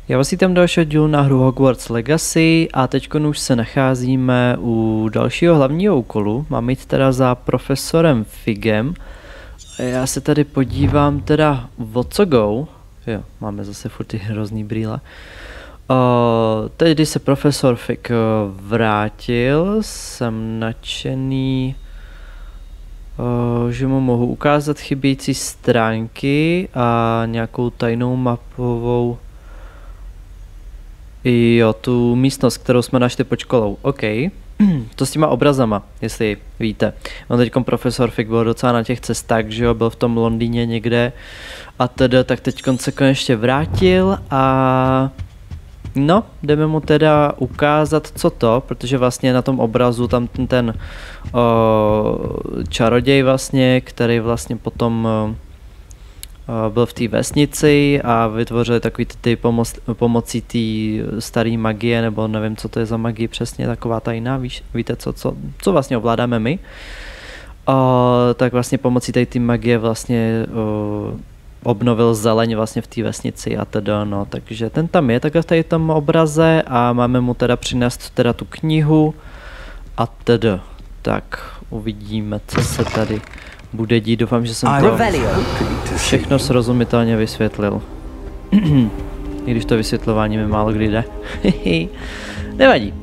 Já vás vítám dalšího dílu na hru Hogwarts Legacy a teď už se nacházíme u dalšího hlavního úkolu. Mám jít teda za profesorem Figem. Já se tady podívám teda o co go. Jo, máme zase furt ty hrozný brýle. Teď, když se profesor Fig vrátil, jsem nadšený, že mu mohu ukázat chybějící stránky a nějakou tajnou mapovou. Jo, tu místnost, kterou jsme našli pod školou. OK. To s těma obrazama, jestli víte. On teďkom profesor Fig byl docela na těch cestách, že jo, byl v tom Londýně někde a teda, tak teďkon se konečně vrátil a no, jdeme mu teda ukázat co to, protože vlastně na tom obrazu tam ten čaroděj vlastně, který vlastně potom byl v té vesnici a vytvořili takový ty pomocí té staré magie, nebo nevím, co to je za magie přesně, taková tajná, víte, co vlastně ovládáme my. Tak vlastně pomocí té magie vlastně obnovil zeleň vlastně v té vesnici a teda, no, takže ten tam je takhle v tady tom obraze a máme mu teda přinést teda tu knihu a teda, tak uvidíme, co se tady bude dít. Doufám, že jsem to všechno srozumitelně vysvětlil. I když to vysvětlování mi málo kdy jde. Nevadí.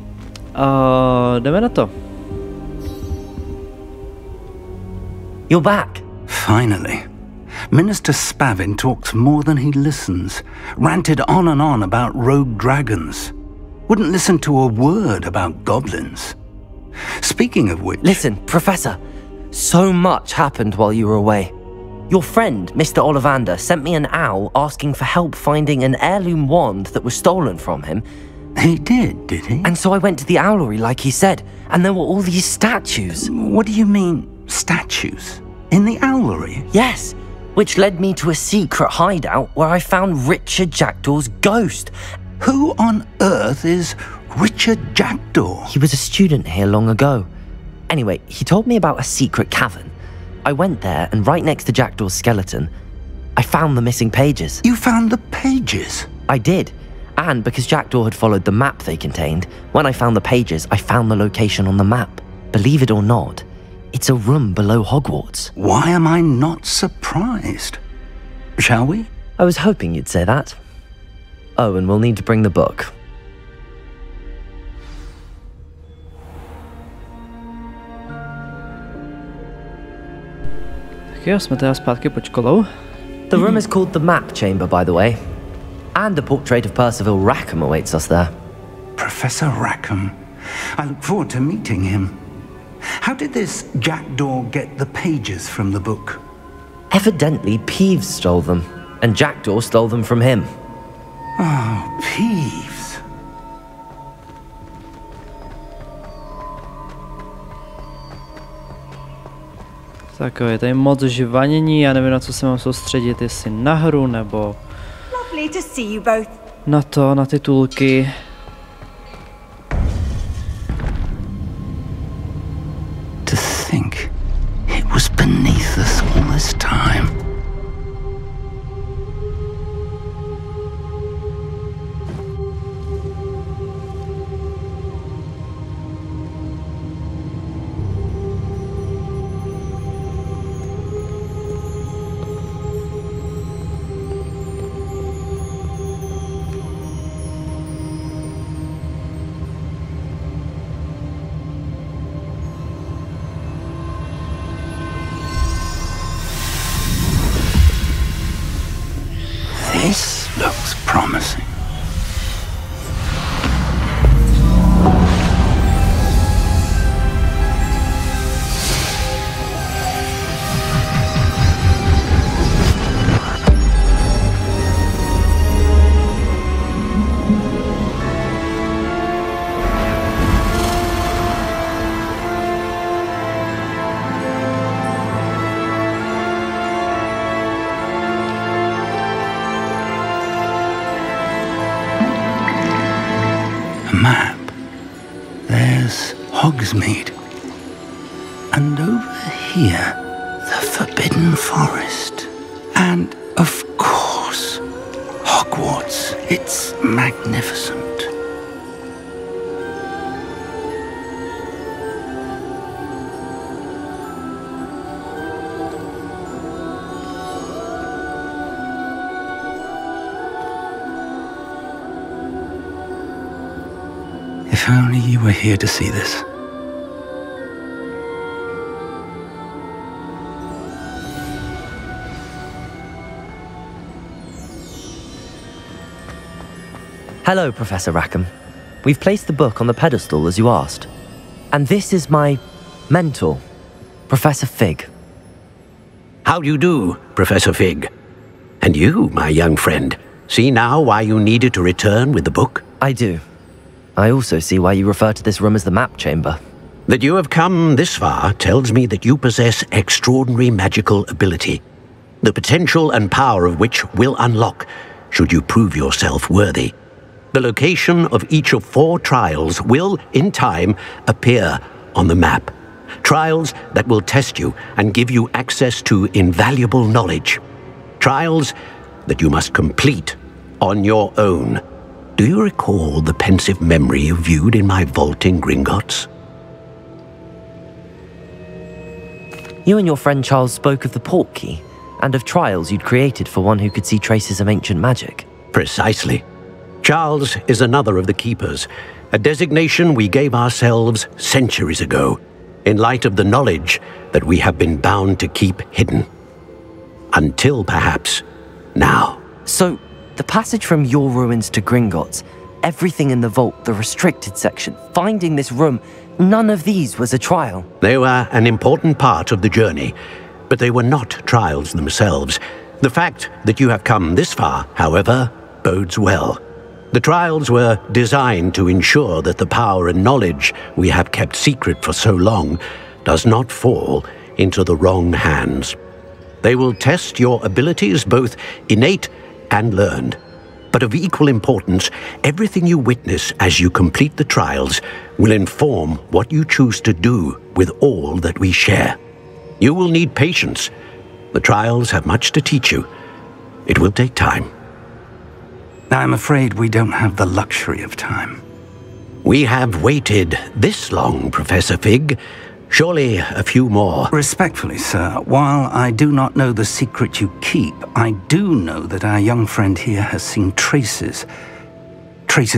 Jdeme na to. You're back. Finally. Minister Spavin talks more than he listens. Ranted on and on about rogue dragons. Wouldn't listen to a word about goblins. Speaking of which... Listen, Professor. So much happened while you were away. Your friend, Mr. Ollivander, sent me an owl asking for help finding an heirloom wand that was stolen from him. He did he? And so I went to the owlery like he said, and there were all these statues. What do you mean, statues? In the owlery? Yes, which led me to a secret hideout where I found Richard Jackdaw's ghost. Who on earth is Richard Jackdaw? He was a student here long ago. Anyway, he told me about a secret cavern. I went there, and right next to Jackdaw's skeleton, I found the missing pages. You found the pages? I did. And because Jackdaw had followed the map they contained, when I found the pages, I found the location on the map. Believe it or not, it's a room below Hogwarts. Why am I not surprised? Shall we? I was hoping you'd say that. Oh, and we'll need to bring the book. Jo, jsme teda zpátky pod školou. The room is called the Map Chamber, by the way. And a portrait of Percival Rackham awaits us there. Professor Rackham. I look forward to meeting him. How did this Jackdaw get the pages from the book? Evidently, Peeves stole them, and Jackdaw stole them from him. Oh, Peeves. Tak je tady moc žvanění, já nevím, na co se mám soustředit, jestli na hru nebo na to, na titulky. To think it was beneath us all this time. This looks promising. Map. There's Hogsmeade. And over here, the Forbidden Forest. And, of course, Hogwarts. Hogwarts. It's magnificent. If only you were here to see this. Hello, Professor Rackham. We've placed the book on the pedestal as you asked. And this is my mentor, Professor Fig. How do you do, Professor Fig? And you, my young friend, see now why you needed to return with the book? I do. I also see why you refer to this room as the map chamber. That you have come this far tells me that you possess extraordinary magical ability, the potential and power of which will unlock should you prove yourself worthy. The location of each of 4 trials will, in time, appear on the map. Trials that will test you and give you access to invaluable knowledge. Trials that you must complete on your own. Do you recall the pensive memory you viewed in my vault in Gringotts? You and your friend Charles spoke of the portkey and of trials you'd created for one who could see traces of ancient magic. Precisely. Charles is another of the Keepers, a designation we gave ourselves centuries ago, in light of the knowledge that we have been bound to keep hidden. Until, perhaps, now. So, the passage from your ruins to Gringotts, everything in the vault, the restricted section, finding this room, none of these was a trial. They were an important part of the journey, but they were not trials themselves. The fact that you have come this far, however, bodes well. The trials were designed to ensure that the power and knowledge we have kept secret for so long does not fall into the wrong hands. They will test your abilities, both innate and learned. But of equal importance, everything you witness as you complete the trials will inform what you choose to do with all that we share. You will need patience. The trials have much to teach you. It will take time. I'm afraid we don't have the luxury of time. We have waited this long, Professor Fig. Surely a few more. Respectfully, sir, while I do not know the secret you keep, I do know that our young friend here has seen traces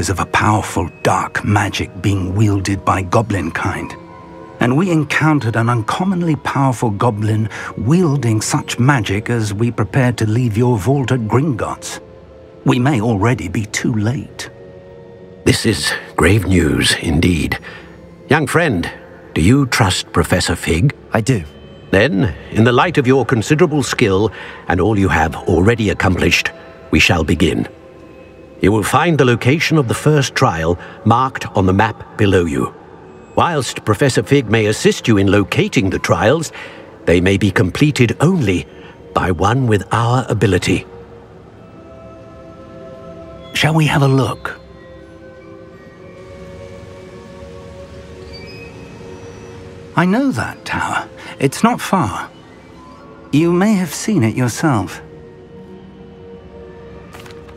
of a powerful dark magic being wielded by goblin kind. And we encountered an uncommonly powerful goblin wielding such magic as we prepared to leave your vault at Gringotts. We may already be too late. This is grave news indeed. Young friend, do you trust Professor Fig? I do. Then, in the light of your considerable skill and all you have already accomplished, we shall begin. You will find the location of the first trial marked on the map below you. Whilst Professor Fig may assist you in locating the trials, they may be completed only by one with our ability. Shall we have a look? I know that tower. It's not far. You may have seen it yourself.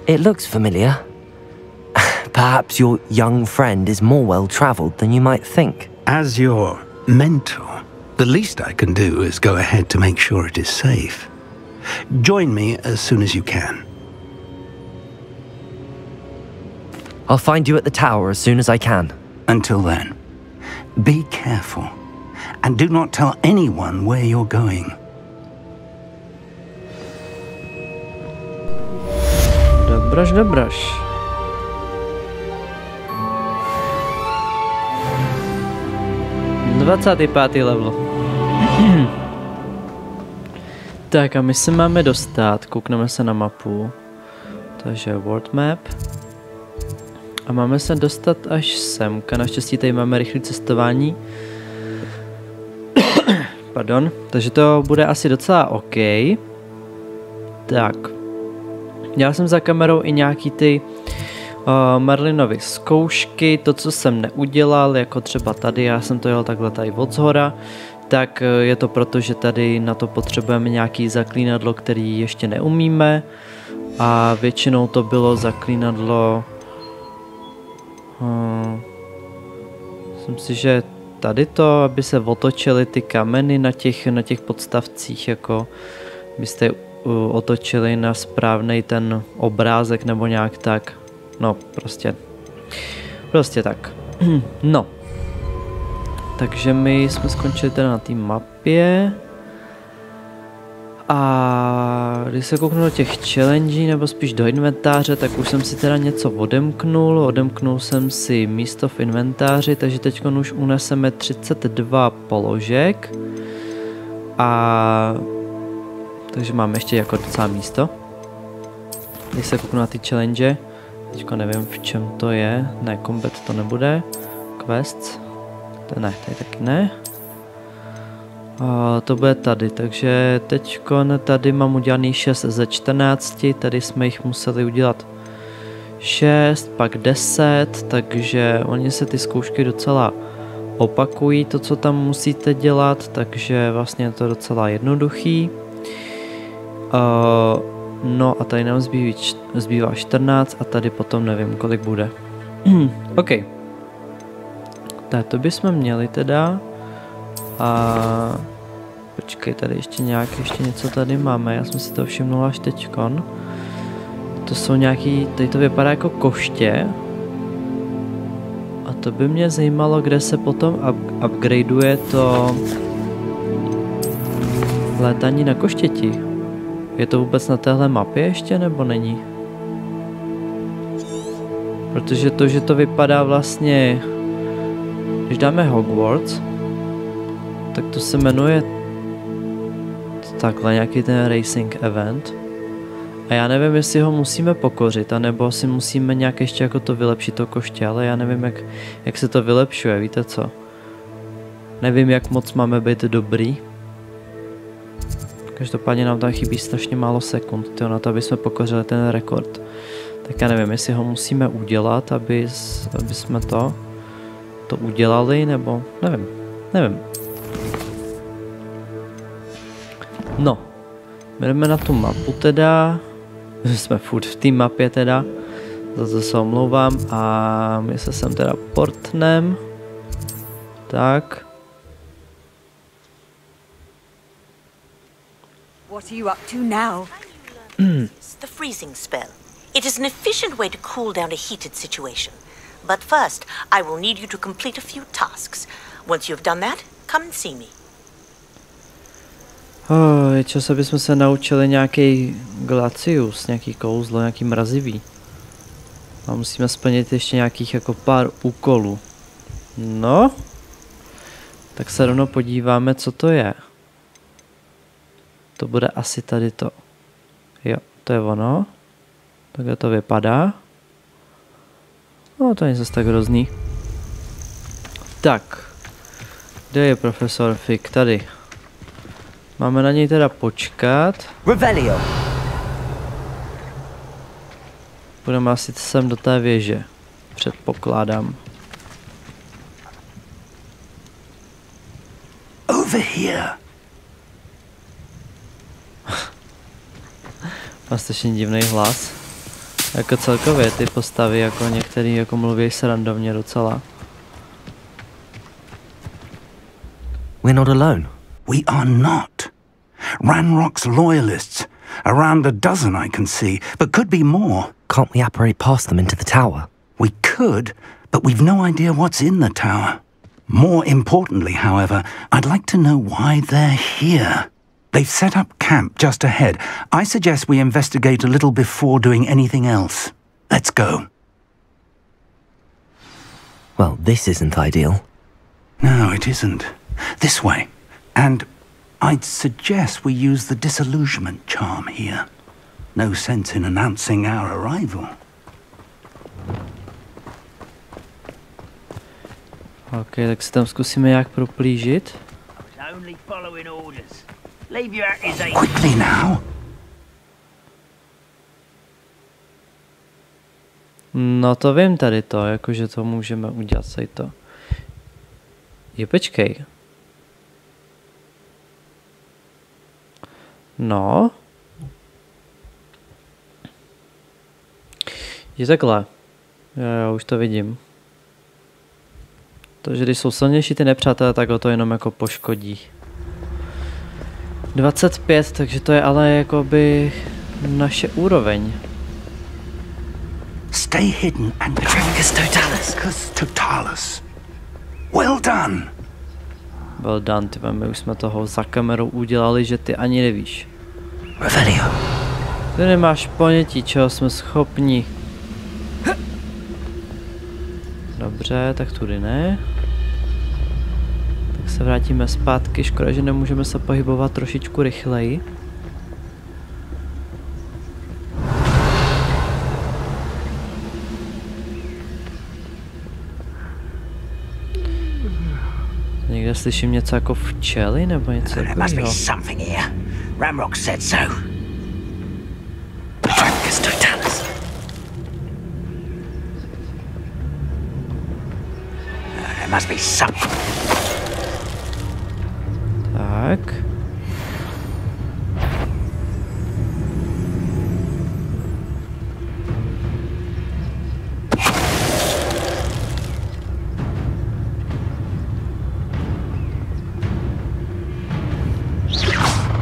It looks familiar. Perhaps your young friend is more well-traveled than you might think. As your mentor, the least I can do is go ahead to make sure it is safe. Join me as soon as you can. I'll find you at the tower as soon as I can. Until then, be careful. And do not tell anyone where you're going. Dobraž, dobraž. Dvacátý level. Tak a my se máme dostat, koukneme se na mapu. Takže world map. A máme se dostat až semka, naštěstí tady máme rychlé cestování. Pardon, takže to bude asi docela OK. Tak. Já jsem za kamerou i nějaký ty Merlinovy zkoušky, to, co jsem neudělal, jako třeba tady, já jsem to jel takhle tady od zhora, tak je to proto, že tady na to potřebujeme nějaký zaklínadlo, který ještě neumíme. A většinou to bylo zaklínadlo... Myslím si, že tady to, aby se otočily ty kameny na těch podstavcích, jako byste je otočili na správnej ten obrázek nebo nějak tak. No, prostě tak. No. Takže my jsme skončili teda na té mapě. A když se kouknu do těch challenge, nebo spíš do inventáře, tak už jsem si teda něco odemknul. Odemknul jsem si místo v inventáři, takže teď už uneseme 32 položek. A takže máme ještě jako docela místo. Když se kouknu na ty challenge, teďko nevím, v čem to je. Ne, combat to nebude. Quests. To ne, tady taky ne. A to bude tady, takže teďko tady mám udělaný 6 ze 14, tady jsme jich museli udělat 6, pak 10, takže oni se ty zkoušky docela opakují, to co tam musíte dělat, takže vlastně je to docela jednoduchý. No a tady nám zbývá 14 a tady potom nevím kolik bude. OK. Tak to bychom měli teda. A počkej, tady ještě něco tady máme, já jsem si to všimnul až teďkon. To jsou nějaký, tady to vypadá jako koště. A to by mě zajímalo, kde se potom upgradeuje to létání na koštěti. Je to vůbec na téhle mapě ještě, nebo není? Protože to, že to vypadá vlastně, když dáme Hogwarts, tak to se jmenuje takhle nějaký ten racing event. A já nevím, jestli ho musíme pokořit, anebo si musíme nějak ještě jako to vylepšit to koště, ale já nevím, jak se to vylepšuje, víte co? Nevím, jak moc máme být dobrý. Každopádně nám tam chybí strašně málo sekund, na to, aby jsme pokořili ten rekord. Tak já nevím, jestli ho musíme udělat, aby jsme to udělali, nebo nevím. No, jdeme na tu mapu teda, jsme furt v té mapě teda, za to se omlouvám a my se sem teda portnem, tak. What are you up to now? The freezing spell. It is an efficient way to cool down a heated situation. But first, I will need you to complete a few tasks. Once you've done that, come and see me. Je čas, aby jsme se naučili nějaký glacius, nějaký kouzlo, nějaký mrazivý. A musíme splnit ještě nějakých jako pár úkolů. No, tak se rovnou podíváme, co to je. To bude asi tady to. Jo, to je ono. Takhle to vypadá. No, to není zase tak hrozný. Tak. Kde je profesor Fig? Tady. Máme na něj teda počkat. Revelio. Budeme asi sem do té věže. Předpokládám. Over here. Má strašně divný hlas. Jako celkově ty postavy, jako některý jako mluví srandovně docela. We're not alone. We are not. Ranrock's loyalists. Around a dozen I can see, but could be more. Can't we apparate past them into the tower? We could, but we've no idea what's in the tower. More importantly, however, I'd like to know why they're here. They've set up camp just ahead. I suggest we investigate a little before doing anything else. Let's go. Well, this isn't ideal. No, it isn't. This way. And I'd suggest we use the disillusionment charm here. No sense in announcing our arrival. Ok, tak se tam zkusíme jak proplížit. Quickly now. No to vím tady to, jakože to můžeme udělat tady to. Je, počkej. No. Je takhle. Já už to vidím. Takže když jsou silnější ty nepřátelé, tak ho to jenom jako poškodí. 25, takže to je ale jakoby naše úroveň. Stay hidden and Tricus totalis. Well done. Well done, tyve, my už jsme toho za kamerou udělali, že ty ani nevíš. Revelio. Ty nemáš ponětí, čeho jsme schopni. Dobře, tak tudy ne. Tak se vrátíme zpátky, škoda, že nemůžeme se pohybovat trošičku rychleji. Někde slyším něco jako včely nebo něco takového. Ramrock said so. Tricus totalis. There must be some. Tak.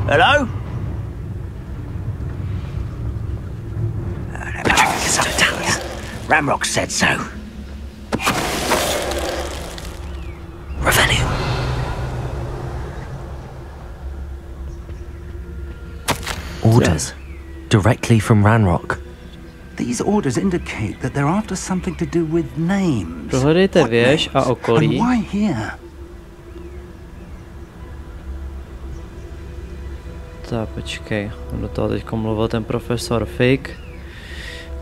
Hello? Ramrock said so. Revelio. Orders. Directly from Ranrock. These orders indicate that they're after something to do with names. Prohledejte věž a okolí. And why here? Tak počkej, do toho teď mluvil ten profesor Fig.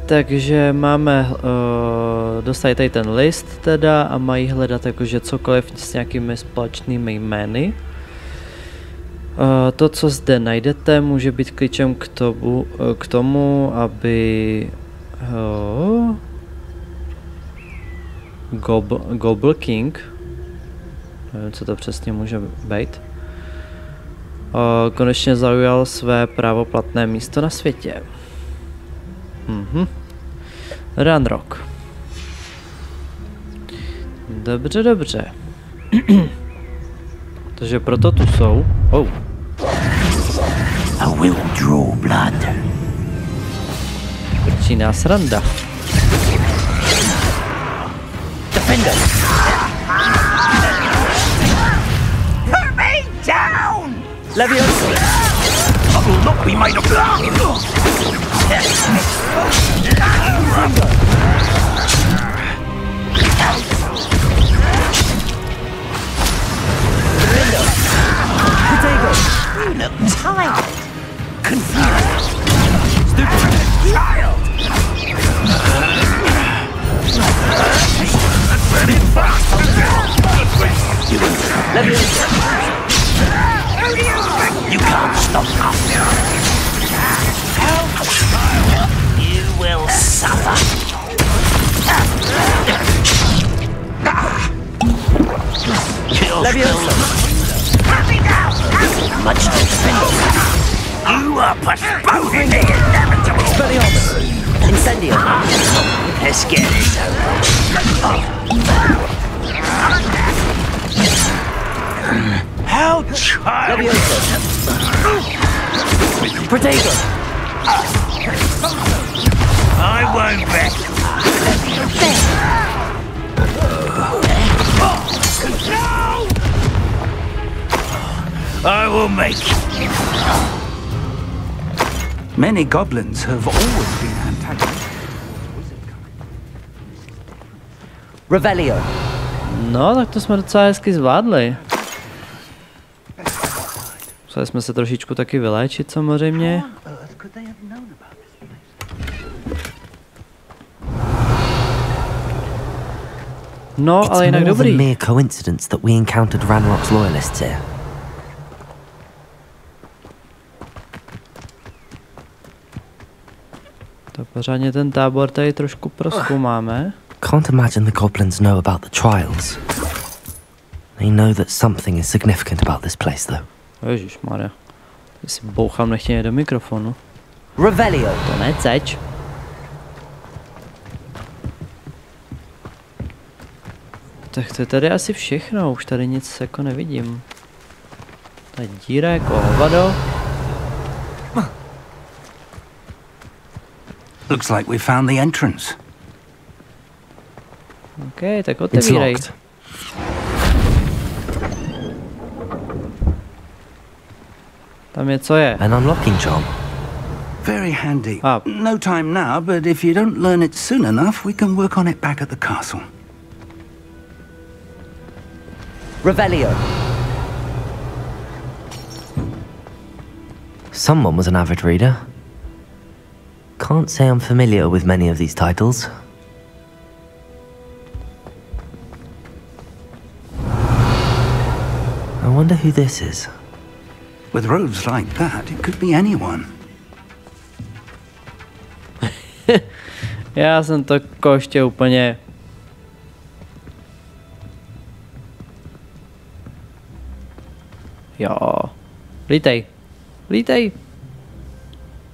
Takže máme dostat tady ten list teda a mají hledat jakože cokoliv s nějakými společnými jmény. To, co zde najdete, může být klíčem k tomu, aby Gobble King, nevím, co to přesně může být, konečně zaujal své právoplatné místo na světě. Ranrock. Dobře, dobře. Takže proto tu jsou. Oh. I will draw blood. Začíná sranda. Defender. Put me down! Leviosa. I will not be made of blood. You look tired. Confused. Stupid child. You can't stop us. You will suffer. Leviosa. Much to spend. You are postponing the inevitable. Expelliarmus. Incendio. Let's get this over. How child. Leviosa. Protego. I won't bet. No! I will make. Many goblins have always been antagonists. Revelio. No, tak to jsme docela hezky zvládli. Museli jsme se trošičku taky vyléčit samozřejmě. No, ale jinak dobrý. It's more than mere coincidence that we encountered Ranrock's loyalists here. To pořádně ten tábor tady trošku prozkoumáme. Can't imagine the goblins know about the trials. They know that something is significant about this place, though. Ježišmarja. Ty si bouchám nechtěně do mikrofonu. Revelio. To neceč. Tak to je tady asi všechno, už tady nic jako nevidím. Ta díra jako hovado. Looks like we found the entrance. OK, tak otevírej. Tam je, co je? An unlocking charm. Very handy. Ah. No time now, but if you don't learn it soon enough, we can work on it back at the castle. Revelio. Someone was an avid reader. Can't say I'm familiar with many of these titles. I wonder who this is. With robes like that, it could be anyone. Já jsem to koště úplně... Jo. Lítej. Lítej.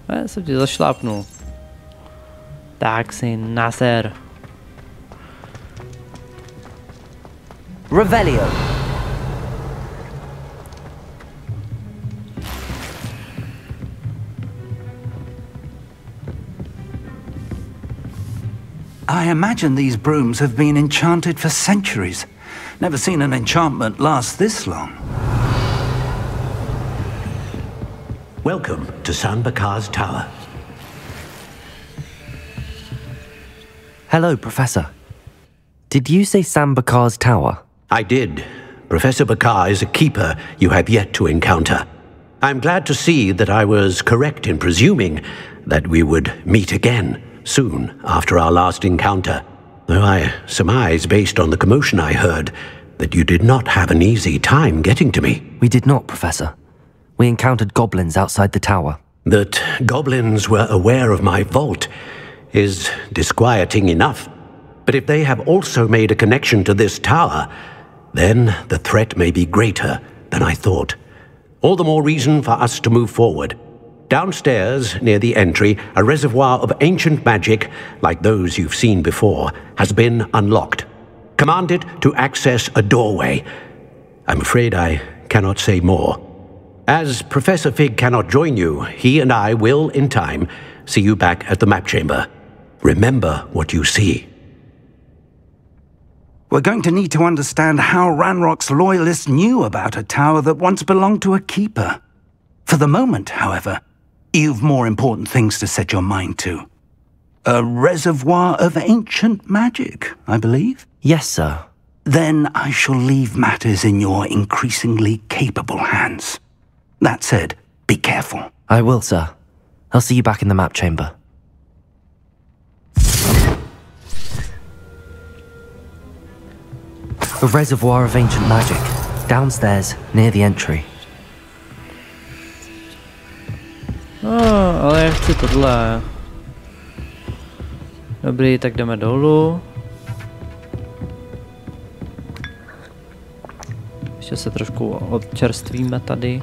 Já jsem ti zašlápnul. Tak si naser. Revelio. I imagine these brooms have been enchanted for centuries. Never seen an enchantment last this long. Welcome to Sambakar's Tower. Hello, Professor. Did you say Sambakar's Tower? I did. Professor Bakar is a keeper you have yet to encounter. I'm glad to see that I was correct in presuming that we would meet again soon after our last encounter, though I surmise, based on the commotion I heard, that you did not have an easy time getting to me. We did not, Professor. We encountered goblins outside the tower. That goblins were aware of my vault is disquieting enough. But if they have also made a connection to this tower, then the threat may be greater than I thought. All the more reason for us to move forward. Downstairs, near the entry, a reservoir of ancient magic, like those you've seen before, has been unlocked. Command it to access a doorway. I'm afraid I cannot say more. As Professor Fig cannot join you, he and I will, in time, see you back at the map chamber. Remember what you see. We're going to need to understand how Ranrock's loyalists knew about a tower that once belonged to a keeper. For the moment, however, you've more important things to set your mind to. A reservoir of ancient magic, I believe? Yes, sir. Then I shall leave matters in your increasingly capable hands. That said, be careful. I will, sir. I'll see you back in the map chamber. A reservoir of ancient magic, downstairs, near the entry. Ale já chci tohle. Dobrý, tak jdeme dolů. Ještě se trošku odčerstvíme tady.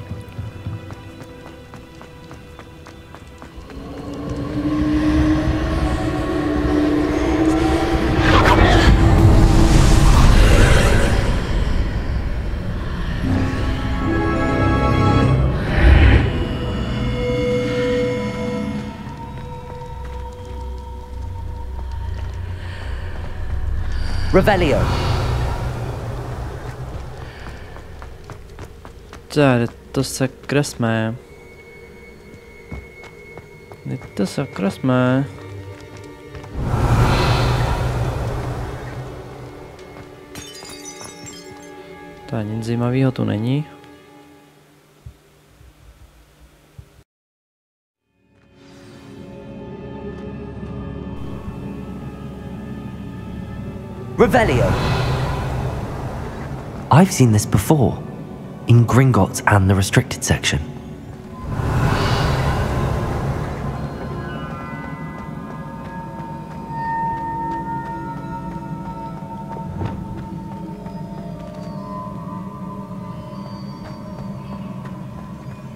Revelio. Tady to sakra jsme. To sakra jsme. Tak nic zajímavého tu není. Revelio. I've seen this before, in Gringotts and the restricted section.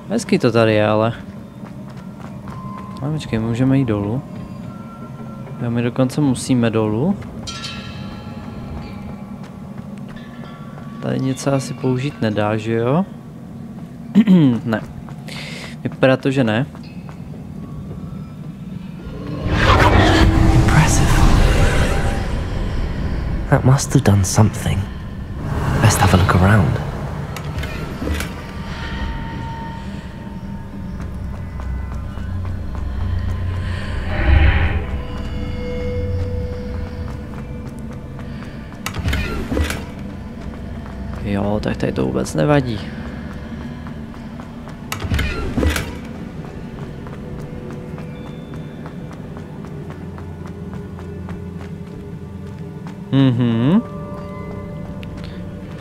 Hezký to tady je, ale... A počkej, můžeme jít dolů. A my dokonce musíme dolů. Tady něco asi použít nedá, že jo? Ne. Vypadá to, že ne. Impressive. That must have done something. Best have a look around. Jo, tak tady to vůbec nevadí.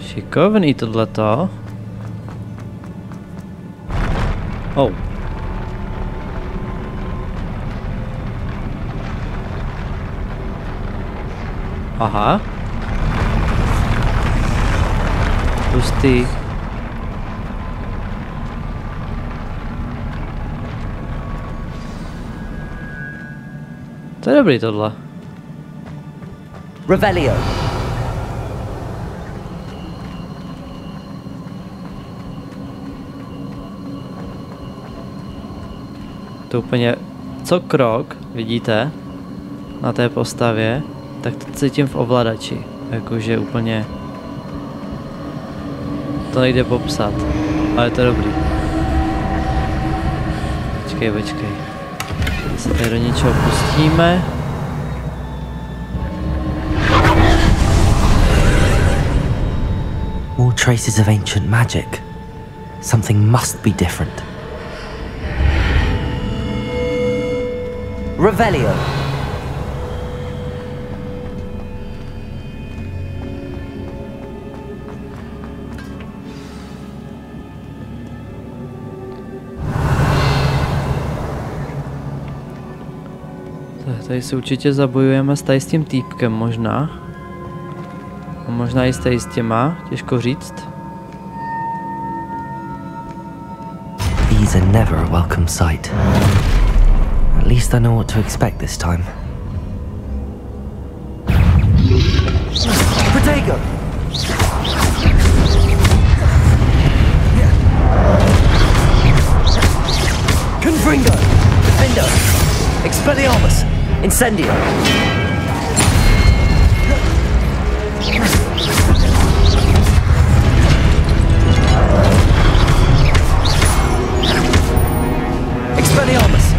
Šikovný tohleto. Oh. Aha. Hustý. To je dobrý tohle. Revelio. To úplně co krok, vidíte, na té postavě, tak to cítím v ovladači. Jakože úplně to nejde popsat, ale je to dobrý. Počkej. Když se tady do něčeho pustíme. More traces of ancient magic. Something must be different. Revelio. Tady se určitě zabojujeme s tím týpkem možná. A možná i s těma, těžko říct. These are never a welcome sight. At least I know what to expect this time. Protego! Confringo! Defendo! Expelliarmus! Incendio! Expelliarmus!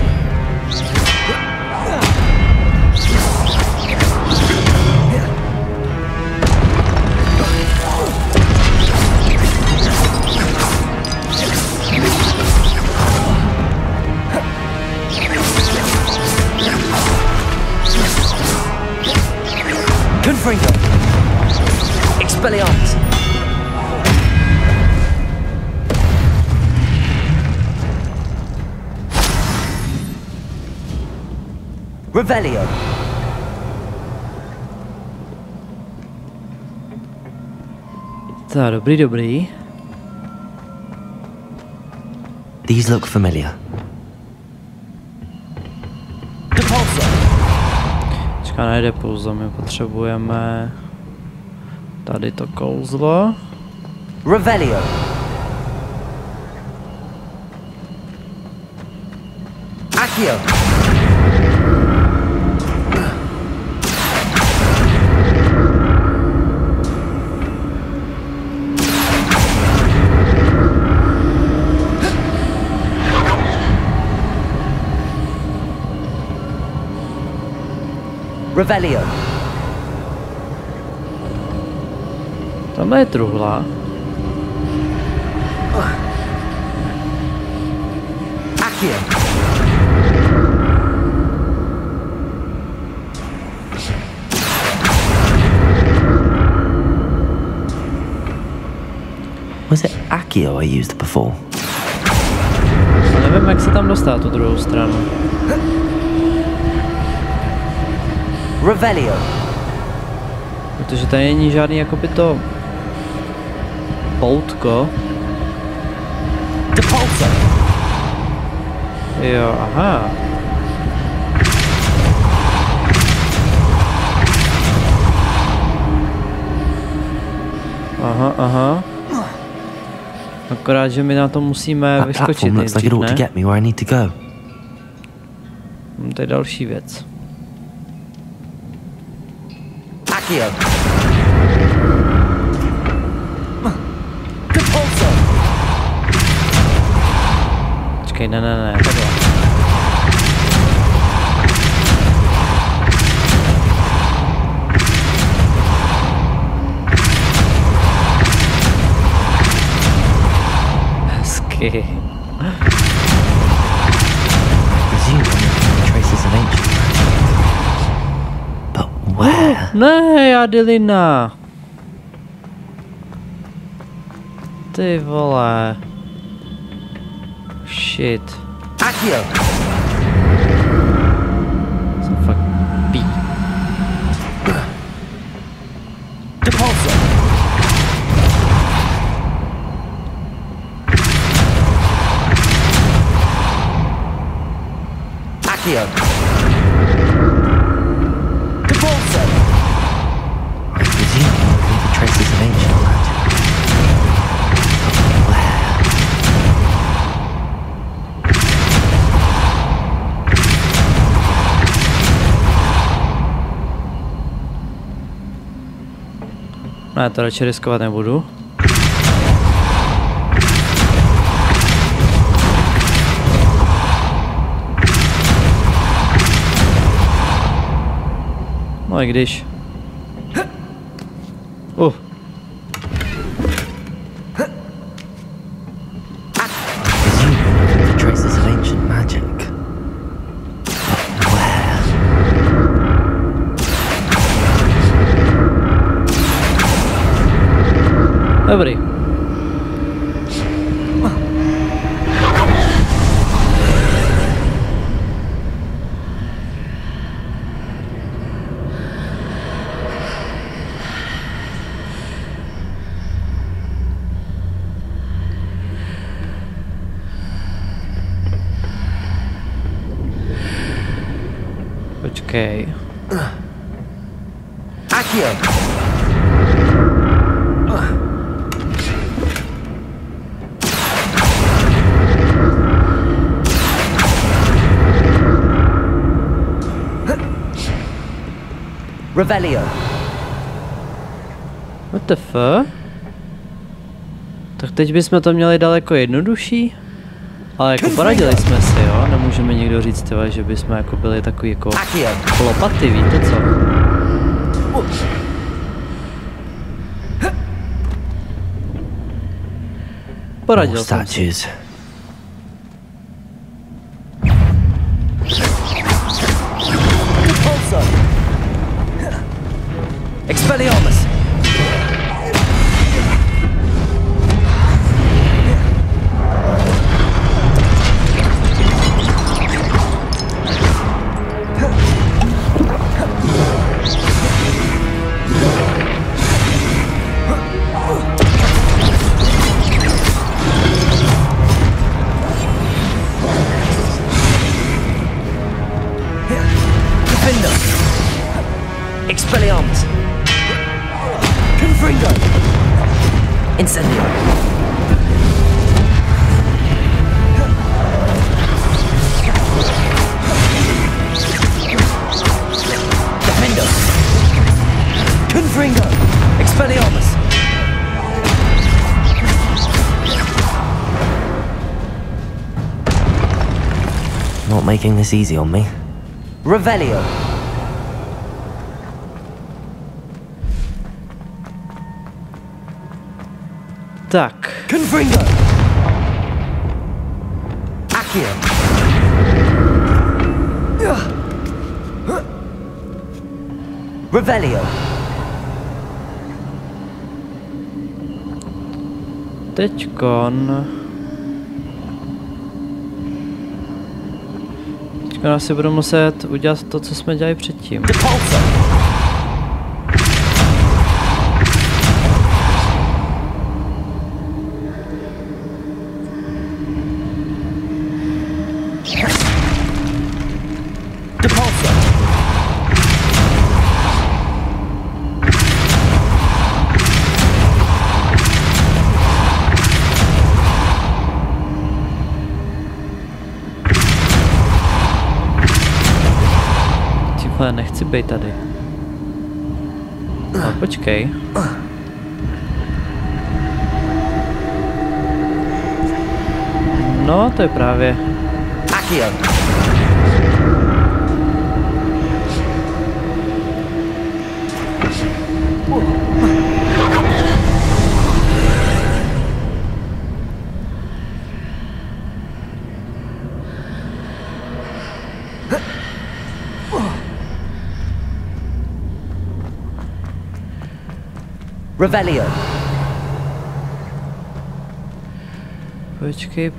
Confringo! Expelliarmus! Revelio! Tak, dobrý. These look familiar. Počká, nejde kouzlo, my potřebujeme tady to kouzlo. Revelio! Accio! Revelio. Tamhle je truhla. Accio. Was it Accio I used before? A nevím, jak se tam dostat tu druhou stranu. Revelio. Protože tady není žádný jakoby to poutko. Depulso. Jo, aha. Aha. Akorát, že my na to musíme vyskočit nejdřív, ne? To je další věc. Počkej, ne, takhle. Hezky. Ne, Adelina. Ty vole. Shit. Jsem fakt pí. Ne, to radši riskovat nebudu. No i když. Dobrý. Počkej. Revelio. What the fuck? Tak teď bychom to měli daleko jednodušší. Ale jako poradili jsme si, jo? Nemůžeme nikdo říct, tyva, že bychom jako byli takový jako lopaty, víte co? Poradil jsem si. Expelliarmus! Expelliarmus! Confringo! Incendio! Defendo! Confringo! Expelliarmus! Not making this easy on me. Revelio! Tak. Confringo! Accio! Revelio! Teďkon asi budu muset udělat to, co jsme dělali předtím. Hele, nechci být tady. No, počkej. No, to je právě... Accio. Revelio. Počkej.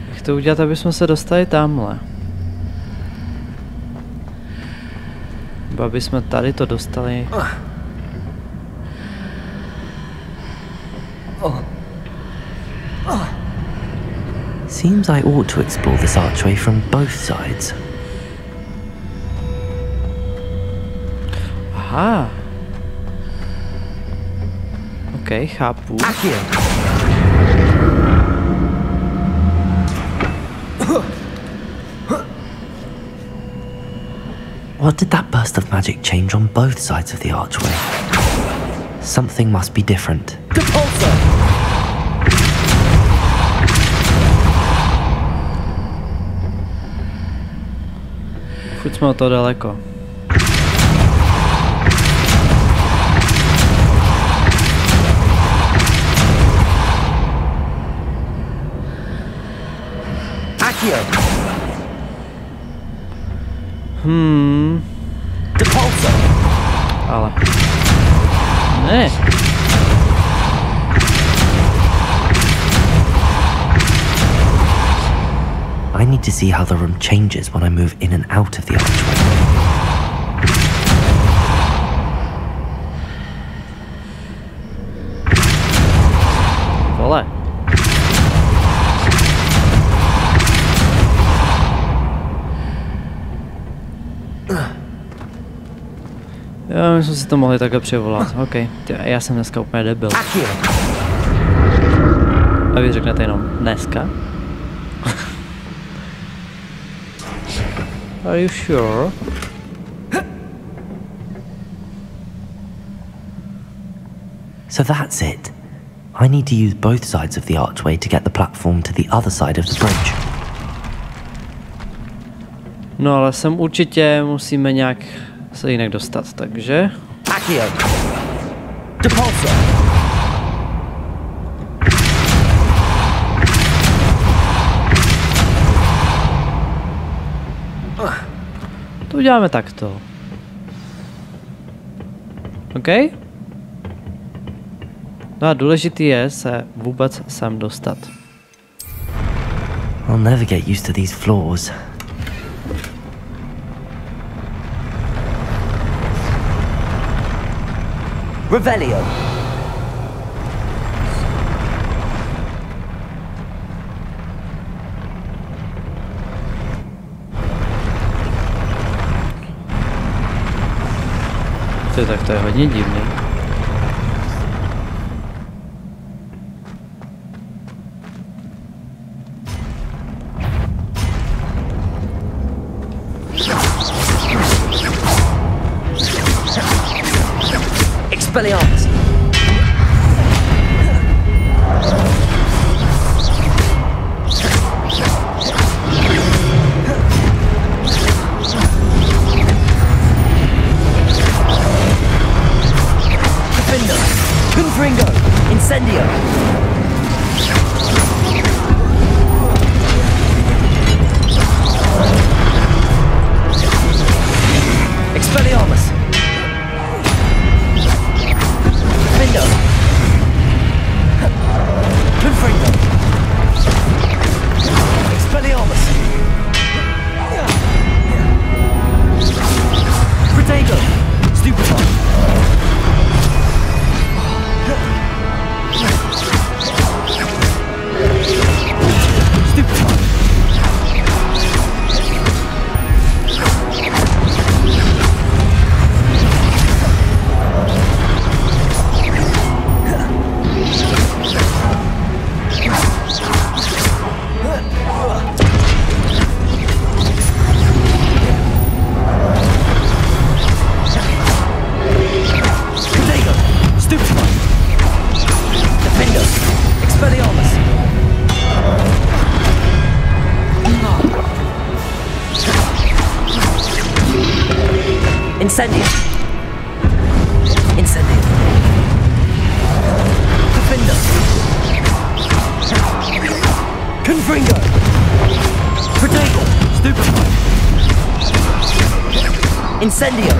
Jak to udělat, aby jsme se dostali tamhle? Nebo aby jsme tady to dostali... Seems I ought to explore this archway from both sides. Aha. OK, chápu. Accio. What did that burst of magic change on both sides of the archway? Something must be different. Depulso! Furt jsme o to daleko. Accio! Depulso! Ale... Ne! I need to see how the room changes when I move in and out of the archway. Vole. Jo, my jsme si to mohli takhle přivolat. OK, já jsem dneska úplně debil. A vy řeknete jenom dneska? Are you sure? So that's it. I need to use both sides of the archway to get the platform to the other side of the bridge. No ale sem určitě musíme nějak se jinak dostat, takže... Accio! Depulso! To uděláme takto. OK? No a důležitý je se vůbec sem dostat. I'll never get used to these floors. Revelio. Tak to je hodně divný. Expelliarmus. Confringo! Incendio! Expelliarmus! Findo! Confringo! Expelliarmus! Protego! Stupefy! Incendio. Incendio. Defender. Confringo. Potato. Stupefy. Incendio.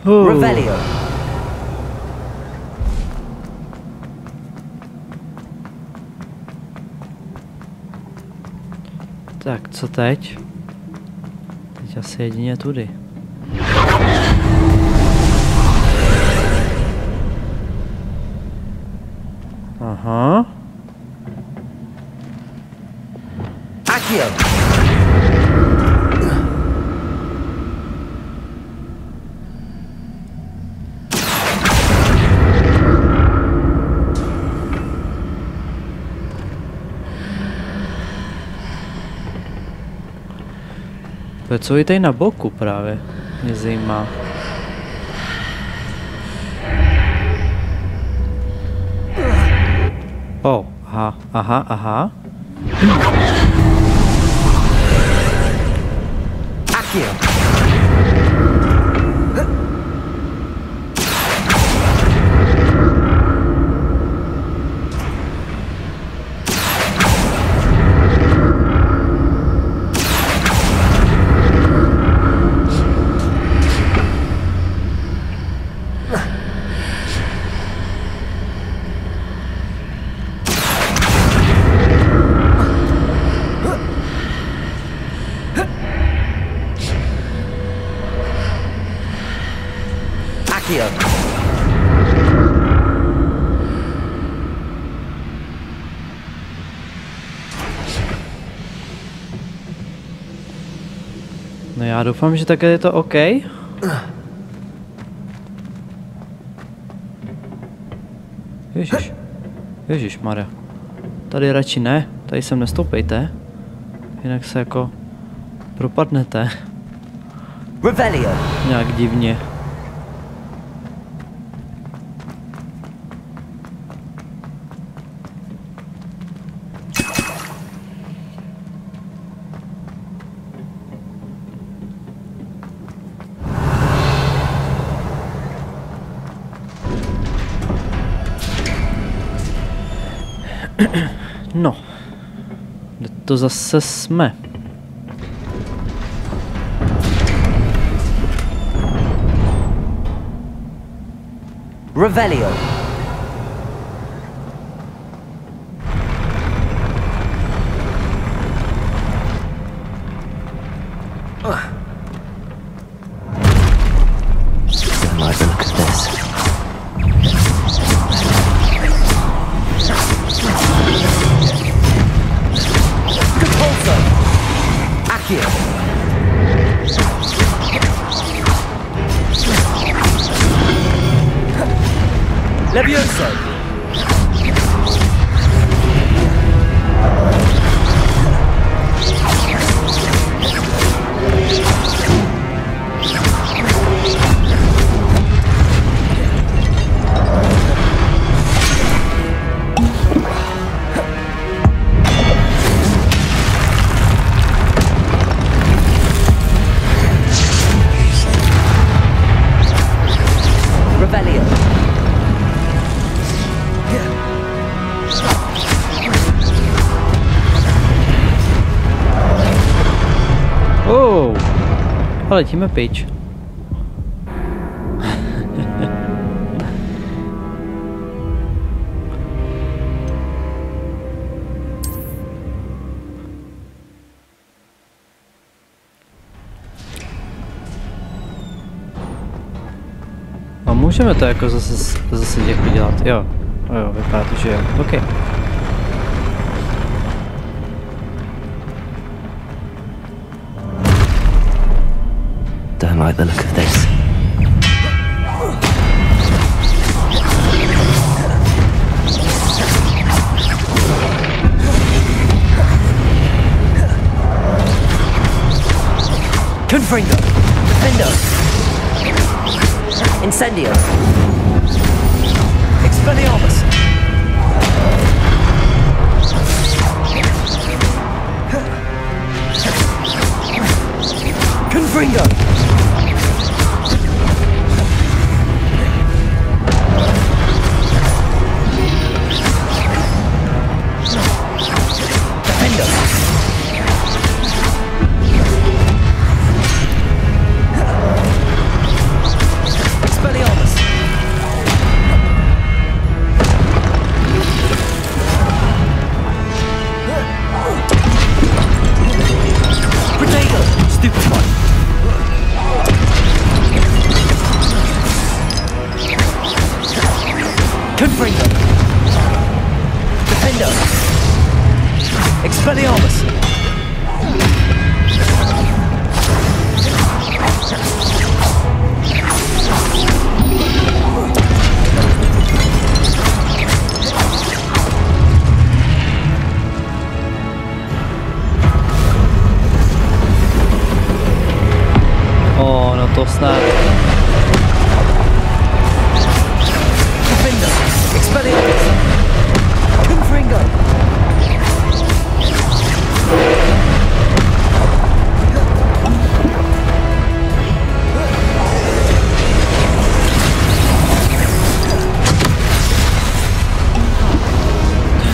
Revelio. Tak, co teď? Teď asi jedině tudy. Aha. Accio. Co je tady na boku právě? Mě zajímá. Oh, aha, aha, aha. Accio. No já doufám, že také je to OK. Ježiš. Ježišmarja. Tady radši ne, tady sem nestoupejte. Jinak se jako propadnete. Revelio. Nějak divně. No, kde to zase jsme? Revelio. Like the look of this. Accio. Levioso. Oh, a letíme pryč. A můžeme to jako zase jako dělat, jo. Jo, vypadá to, že jo. OK. Don't like the look of this. Confringo. Defender. Incendio. Expelliarmus. Confringo. Defender. Expelliarmus. Potato. Stupefy. Confringo. Defender. Expelliarmus. O, no to snad. Defender. Expelliarmus. Confringo.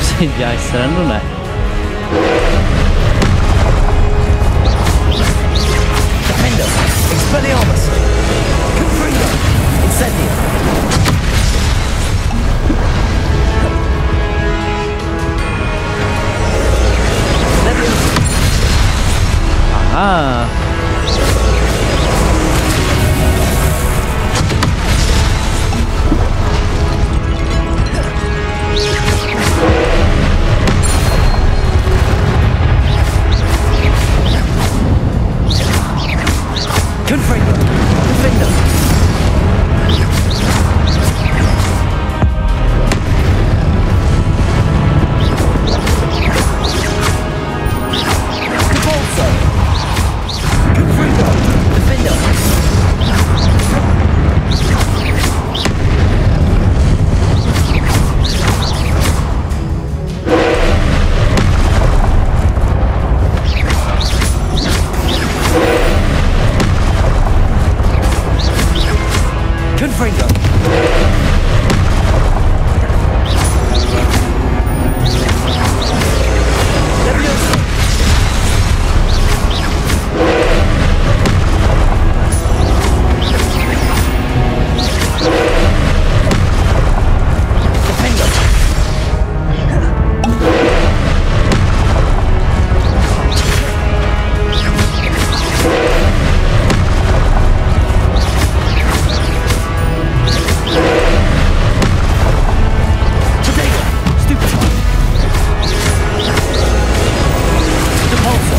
Si děláš srandu, ne? Defender. Expelliarmus. Confringo. Incendio. Leviosa. Aha. Confringo. Defender. Convulso. Confringo. Defender. Confringo. Leviosa. Defender. Potato. Stupefy. Depulso.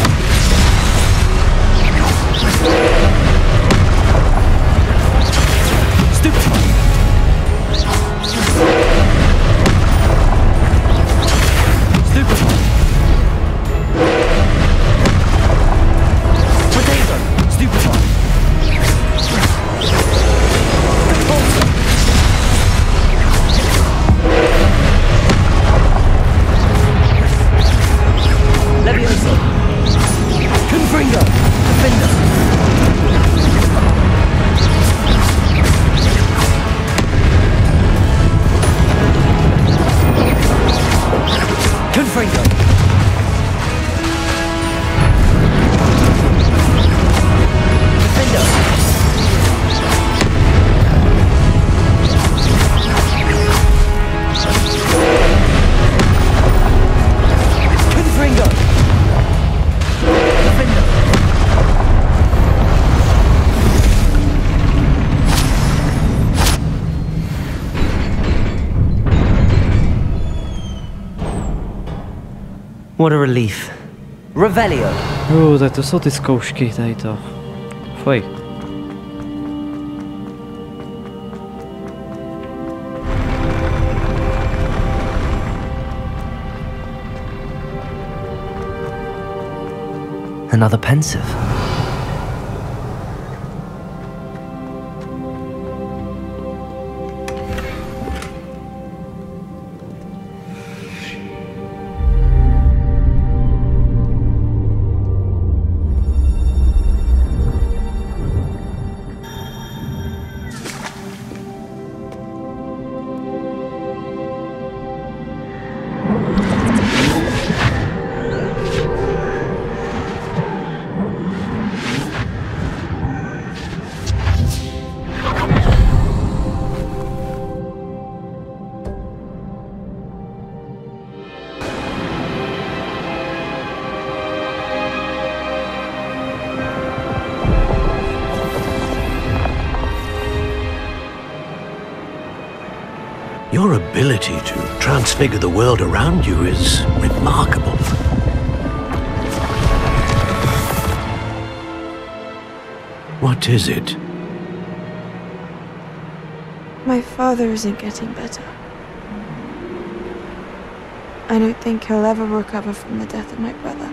Stupefy. Stupefy. Potato. Stupefy. Depulso. Leviosa. Confringo. Defender. Confringo. Defender. Confringo. Defender. What a relief. Revelio. Tak to jsou ty zkoušky, tady to. Fuj. Another pensive. Your ability to transfigure the world around you is remarkable. What is it? My father isn't getting better. I don't think he'll ever recover from the death of my brother.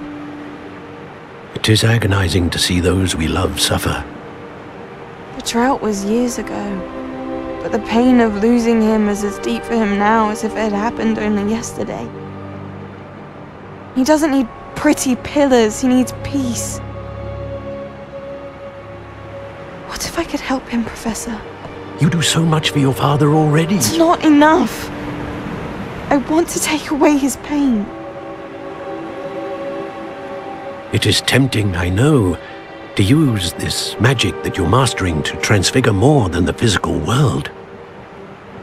It is agonizing to see those we love suffer. The drought was years ago, but the pain of losing him is as deep for him now as if it had happened only yesterday. He doesn't need pretty pillars, he needs peace. What if I could help him, Professor? You do so much for your father already. It's not enough. I want to take away his pain. It is tempting, I know, to use this magic that you're mastering to transfigure more than the physical world.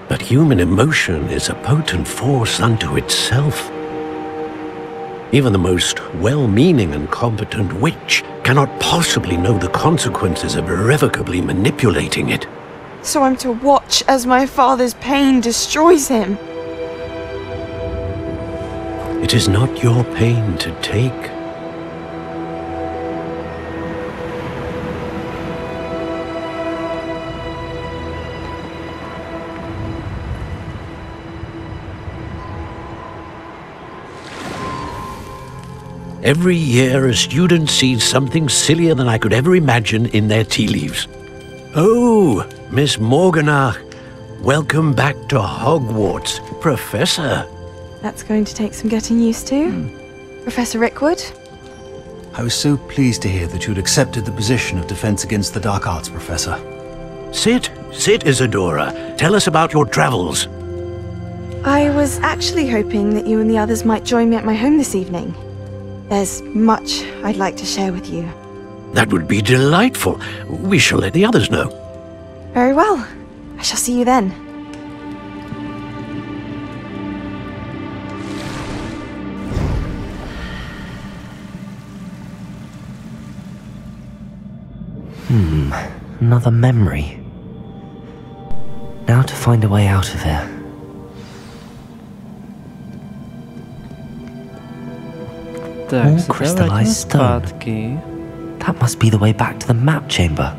But human emotion is a potent force unto itself. Even the most well-meaning and competent witch cannot possibly know the consequences of irrevocably manipulating it. So I'm to watch as my father's pain destroys him. It is not your pain to take. Every year, a student sees something sillier than I could ever imagine in their tea leaves. Oh, Miss Morganach, welcome back to Hogwarts, Professor. That's going to take some getting used to. Professor Rickwood? I was so pleased to hear that you'd accepted the position of Defense Against the Dark Arts, Professor. Sit, Isadora. Tell us about your travels. I was actually hoping that you and the others might join me at my home this evening. There's much I'd like to share with you. That would be delightful. We shall let the others know. Very well. I shall see you then. Another memory. Now to find a way out of here. Tak, se crystallized vrátíme stone. zpátky. That must be the way back to the map chamber.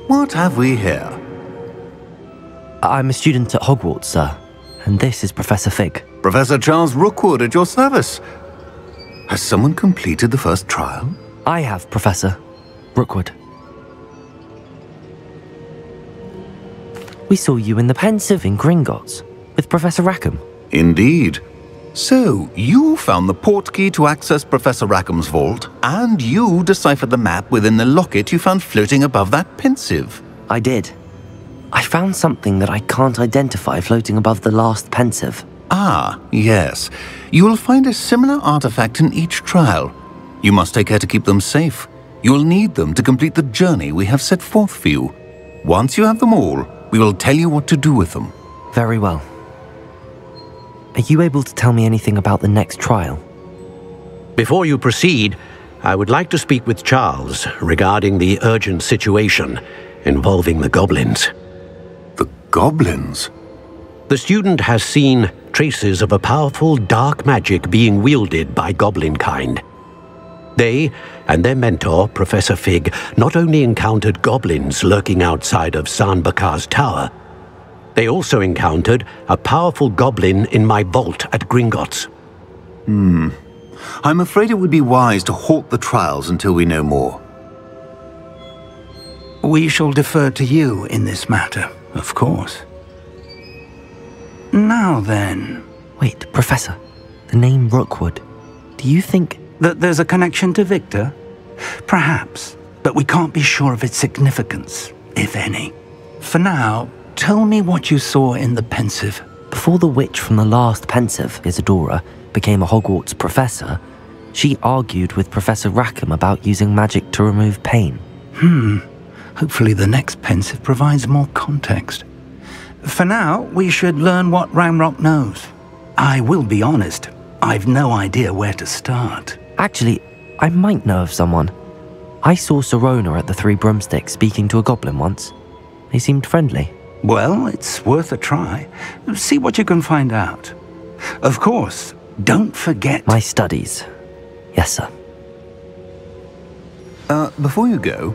What have we here? I'm a student at Hogwarts, sir, and this is Professor Fig. Professor Charles Rookwood at your service. Has someone completed the first trial? I have, Professor Rookwood. We saw you in the Pensive in Gringotts with Professor Rackham. Indeed. So, you found the portkey to access Professor Rackham's vault, and you deciphered the map within the locket you found floating above that Pensive. I did. I found something that I can't identify floating above the last Pensive. Ah, yes. You will find a similar artifact in each trial. You must take care to keep them safe. You will need them to complete the journey we have set forth for you. Once you have them all, we will tell you what to do with them. Very well. Are you able to tell me anything about the next trial? Before you proceed, I would like to speak with Charles regarding the urgent situation involving the goblins. The goblins? The student has seen traces of a powerful dark magic being wielded by goblin kind. They and their mentor, Professor Fig, not only encountered goblins lurking outside of Sanbakar's tower, they also encountered a powerful goblin in my vault at Gringotts. I'm afraid it would be wise to halt the trials until we know more. We shall defer to you in this matter, of course. Now then... Wait, Professor. The name Rookwood. Do you think... that there's a connection to Victor? Perhaps, but we can't be sure of its significance, if any. For now, tell me what you saw in the Pensive. Before the witch from the last Pensive, Isadora, became a Hogwarts professor, she argued with Professor Rackham about using magic to remove pain. Hopefully the next pensive provides more context. For now, we should learn what Ramrock knows. I will be honest, I've no idea where to start. Actually, I might know of someone. I saw Sirona at the Three Broomsticks speaking to a goblin once. They seemed friendly. Well, it's worth a try. See what you can find out. Of course, don't forget... My studies. Yes, sir. Before you go...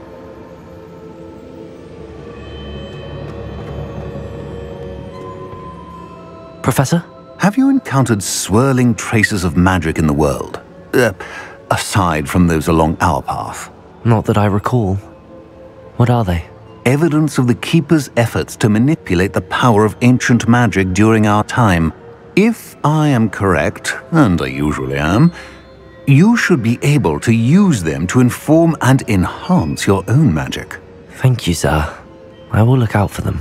Professor? Have you encountered swirling traces of magic in the world? Aside from those along our path? Not that I recall. What are they? Evidence of the Keeper's efforts to manipulate the power of ancient magic during our time. If I am correct, and I usually am, you should be able to use them to inform and enhance your own magic. Thank you, sir. I will look out for them.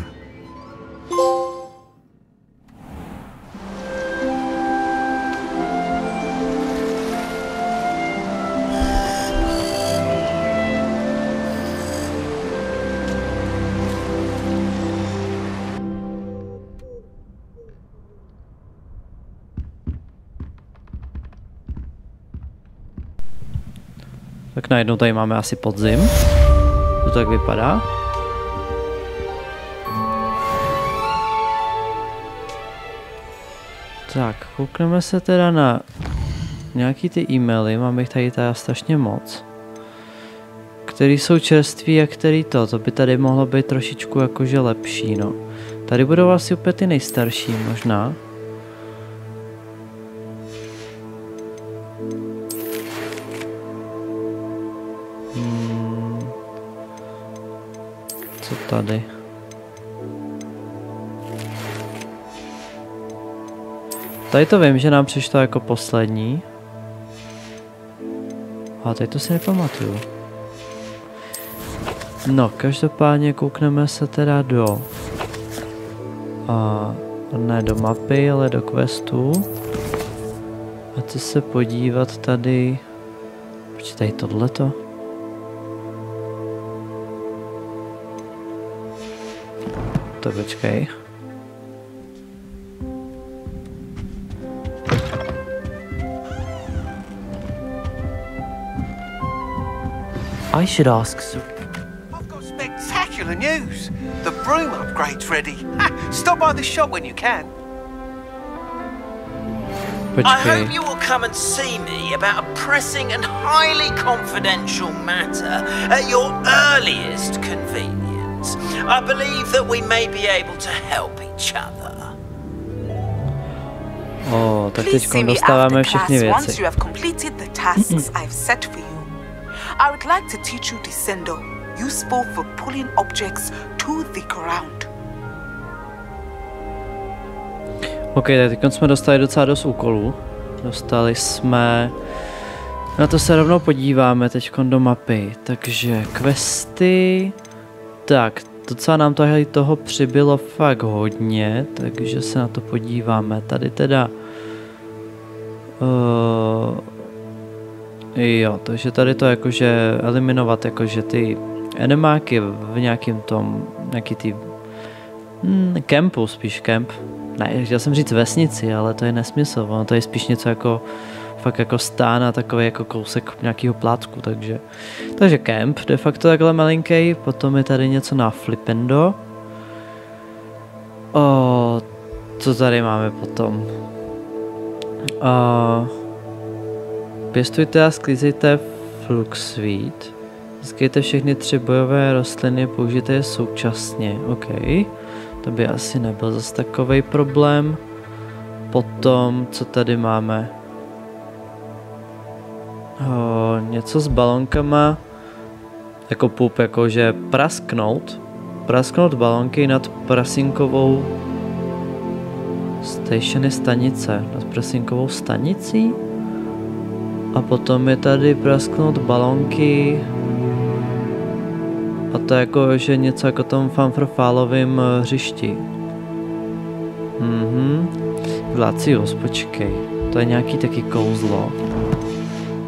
Tak najednou tady máme asi podzim. To tak vypadá. Tak, koukneme se teda na nějaký ty e-maily, máme jich tady teda strašně moc. Který jsou čerství a který to by tady mohlo být trošičku jakože lepší, no. Tady budou asi úplně ty nejstarší možná. Co tady? Tady to vím, že nám přišlo jako poslední. A tady to si nepamatuju. No, každopádně koukneme se teda do... ne do mapy, ale do questů. A chci se podívat tady... Počkej, tohleto. To počkej. I should ask... I've got spectacular news. The broom upgrade's ready. Stop by the shop when you can. I hope you will come and see me about a pressing and highly confidential matter at your earliest convenience. I believe that we may be able to help each other. Oh, tak teď dostáváme všechny věci. Once you have completed the tasks I've set for you, I would like to teach you descendo, useful for pulling objects to the ground. Ok, tak teď jsme dostali docela dost úkolů. Dostali jsme... Na to se rovnou podíváme teď do mapy. Takže questy... Tak, docela nám toho přibylo fakt hodně, takže se na to podíváme. Tady teda... Jo, takže tady to jakože eliminovat jakože ty enemáky v nějakým tom... Nějaký ty... kempu, spíš kemp. Ne, chtěl jsem říct vesnici, ale to je nesmysl, ono to je spíš něco jako fakt jako stán a takový jako kousek nějakého plátku, takže kemp, de facto takhle malinký, potom je tady něco na flipendo. Co tady máme potom? Pěstujte a sklízejte fluxweed. Získejte všechny 3 bojové rostliny, použijte je současně, OK. To by asi nebyl zase takovej problém. Potom, co tady máme? Něco s balonkama. Jako pup, jakože prasknout. Prasknout balonky nad prasinkovou stanice. Nad prasinkovou stanicí? A potom je tady prasknout balonky. A to je jako, že něco jako tom fanfrofálovém hřišti. Glacius, počkej. To je nějaký taky kouzlo.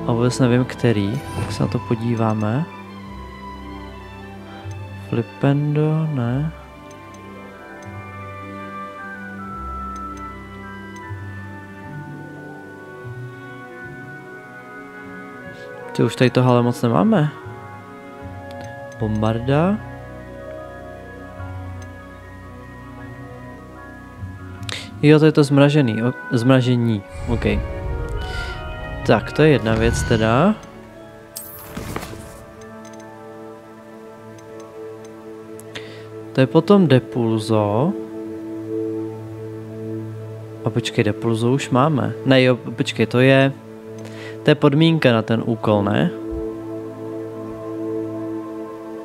A vůbec nevím který, tak se na to podíváme. Flipendo, ne. Ty už tady tohle moc nemáme. Bombarda. Jo, to je to zmražený. Zmražení, OK. Tak, to je jedna věc teda. To je potom depulzo. A počkej, depulzo už máme. Ne, jo, počkej, to je podmínka na ten úkol, ne?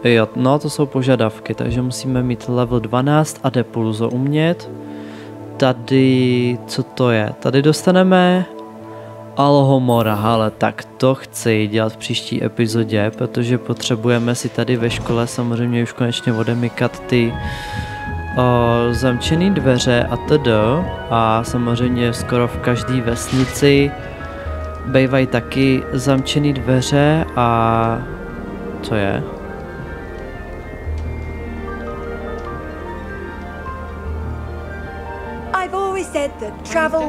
Jo, no to jsou požadavky, takže musíme mít level 12 a depulzo umět. Tady, co to je? Tady dostaneme Alohomora, ale tak to chci dělat v příští epizodě, protože potřebujeme si tady ve škole samozřejmě už konečně odemykat ty zamčené dveře a td. A samozřejmě skoro v každé vesnici bývají taky zamčené dveře a co je?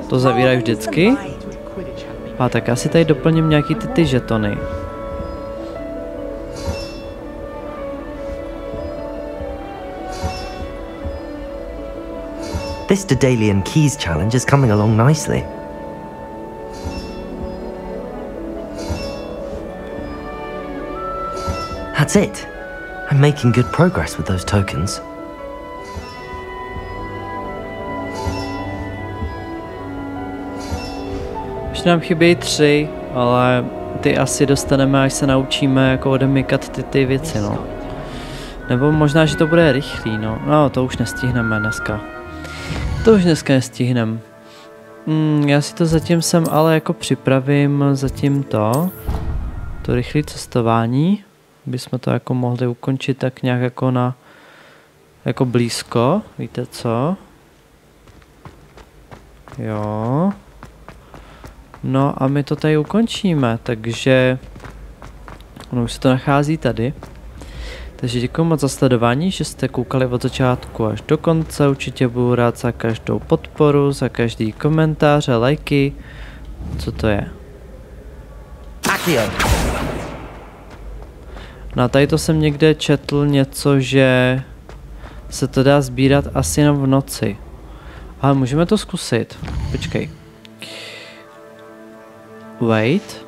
To zavírají vždycky? A tak asi tady doplním nějaký ty žetony. This Daedalian Keys challenge is coming along nicely. That's it. I'm making good progress with those tokens. Ještě nám chybějí 3, ale ty asi dostaneme, až se naučíme jako odemykat ty věci, no. Nebo možná, že to bude rychlý, no. No, to už nestihneme dneska. To už dneska nestihneme. Já si to zatím sem ale jako připravím zatím to rychlé cestování. Bychom to jako mohli ukončit tak nějak jako jako blízko, víte co? Jo. No a my to tady ukončíme, takže ono už se to nachází tady. Takže děkuji moc za sledování, že jste koukali od začátku až do konce. Určitě budu rád za každou podporu, za každý komentář a lajky. Co to je? No a tady to jsem někde četl něco, že se to dá sbírat asi jenom v noci. Ale můžeme to zkusit. Počkej. Wait.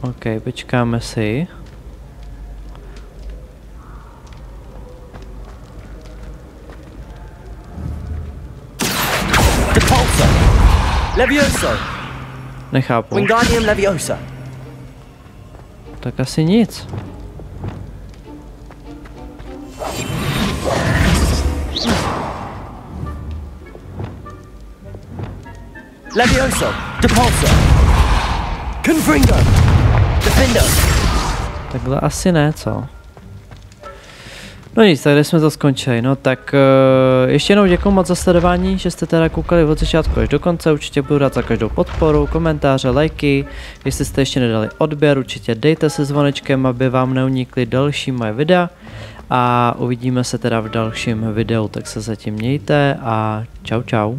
OK, počkáme si. Depulso! Levioso! Nechápu. Wingardium Leviosa! Tak asi nic. Levioso! Depulso! Confringo! Defender! Takhle asi ne, co? No nic, tady jsme to skončili, no tak ještě jednou děkuji moc za sledování, že jste teda koukali od začátku až do konce, určitě budu rád za každou podporu, komentáře, lajky, jestli jste ještě nedali odběr, určitě dejte se zvonečkem, aby vám neunikly další moje videa a uvidíme se teda v dalším videu, tak se zatím mějte a čau čau.